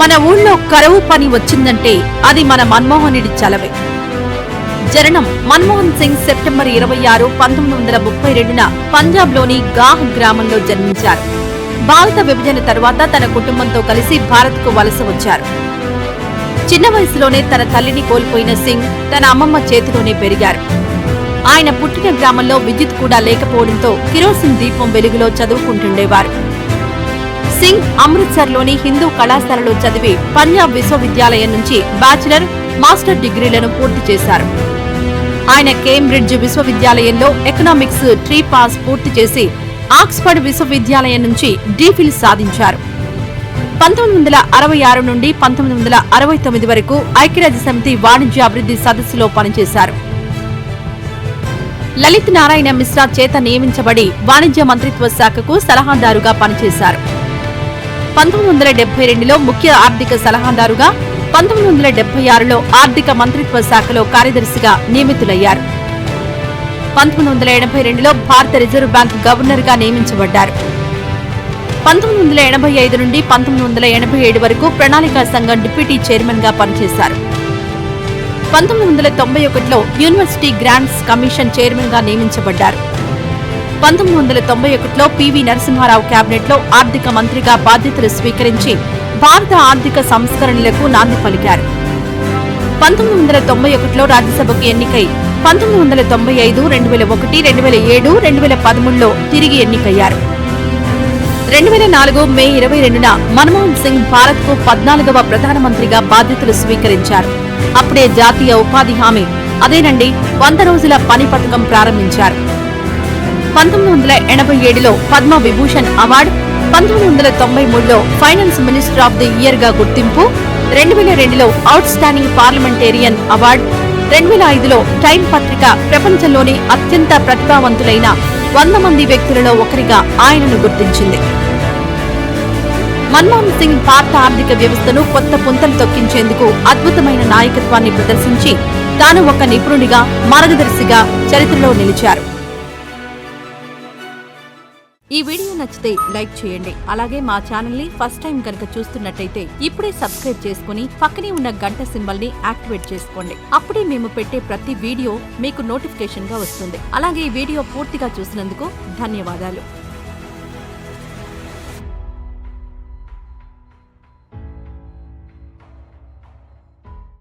మన ఊళ్ళో కరువు పని వచ్చిందంటే అది మన మన్మోహనుడి చలవే. జననం మన్మోహన్ సింగ్ సెప్టెంబర్ 26, 1932న పంజాబ్లోని గాహ్ గ్రామంలో జన్మించారు. భారత విభజన తర్వాత తన కుటుంబంతో కలిసి భారత్కు వలస వచ్చారు. చిన్న వయసులోనే తన తల్లిని కోల్పోయిన సింగ్ తన అమ్మమ్మ చేతిలోనే పెరిగారు. ఆయన పుట్టిన గ్రామంలో విద్యుత్ కూడా లేకపోవడంతో కిరోసిన్ దీపం వెలుగులో చదువుకుంటుండేవారు. సింగ్ అమృత్సర్లోని హిందూ కళాశాలలో చదివి పంజాబ్ విశ్వవిద్యాలయం నుంచి బ్యాచిలర్, మాస్టర్ డిగ్రీలను పూర్తి చేశారు. ఆయన కేంబ్రిడ్జ్ విశ్వవిద్యాలయంలో ఎకనామిక్స్ ట్రీ పాస్ పూర్తి చేసి ఆక్స్ఫర్డ్ విశ్వవిద్యాలయం నుంచి డీఫిల్ సాధించారు. 1966 నుండి 1969 వరకు ఐక్యరాజ్యసమితి వాణిజ్య అభివృద్ధి సదస్సులో పనిచేశారు. లలిత్ నారాయణ మిశ్రా చేత నియమించబడి వాణిజ్య మంత్రిత్వ శాఖకు సలహాదారుగా పనిచేశారు. 1972లో ముఖ్య ఆర్థిక సలహాదారుగా, 1976లో ఆర్థిక మంత్రిత్వ శాఖలో కార్యదర్శిగా నియమితులయ్యారు. 1982లో భారత రిజర్వ్ బ్యాంక్ గవర్నర్ గా నియమించబడ్డారు. 1985 నుండి 1987 వరకు ప్రణాళికా సంఘం డిప్యూటీ చైర్మన్ గా పనిచేశారు. 1991లో యూనివర్సిటీ గ్రాంట్స్ కమిషన్ చైర్మన్ గా నియమించబడ్డారు. 1991లో పివి నరసింహారావు కేబినెట్లో ఆర్థిక మంత్రిగా బాధ్యతలు స్వీకరించి భారత ఆర్థిక సంస్కరణలకు నాంది పలికారు. 1991లో రాజ్యసభకు ఎన్నికై 1995, 2001, 2007, 2013లో తిరిగి ఎన్నికయ్యారు. 2004 మే 22న మన్మోహన్ సింగ్ భారత్కు 14వ ప్రధానమంత్రిగా బాధ్యతలు స్వీకరించారు. అప్పుడే జాతీయ ఉపాధి హామీ, అదేనండి 100 రోజుల పని పథకం ప్రారంభించారు. 1987లో పద్మ విభూషణ్ అవార్డు, 1993లో finance minister of the year గా గుర్తింపు, 2002లో అవుట్ స్టాండింగ్ పార్లమెంటేరియన్ అవార్డు, 2005లో టైమ్ పత్రిక ప్రపంచంలోని అత్యంత ప్రతిభావంతులైన 100 మంది వ్యక్తులలో ఒకరిగా ఆయనను గుర్తించింది. మన్మోహన్ సింగ్ భారత ఆర్థిక వ్యవస్థను కొత్త పుంతలు తొక్కించేందుకు అద్భుతమైన నాయకత్వాన్ని ప్రదర్శించి తాను ఒక నిపుణుడిగా, మార్గదర్శిగా చరిత్రలో నిలిచారు. ఈ వీడియో నచ్చితే లైక్ చేయండి. అలాగే మా ఛానల్ ని ఫస్ట్ టైం కనుక చూస్తున్నట్టయితే ఇప్పుడే సబ్స్క్రైబ్ చేసుకుని పక్కనే ఉన్న గంట సింబల్ ని యాక్టివేట్ చేసుకోండి. అప్పుడే మేము పెట్టే ప్రతి వీడియో మీకు నోటిఫికేషన్ గా వస్తుంది. అలాగే ఈ వీడియో పూర్తిగా చూసినందుకు ధన్యవాదాలు.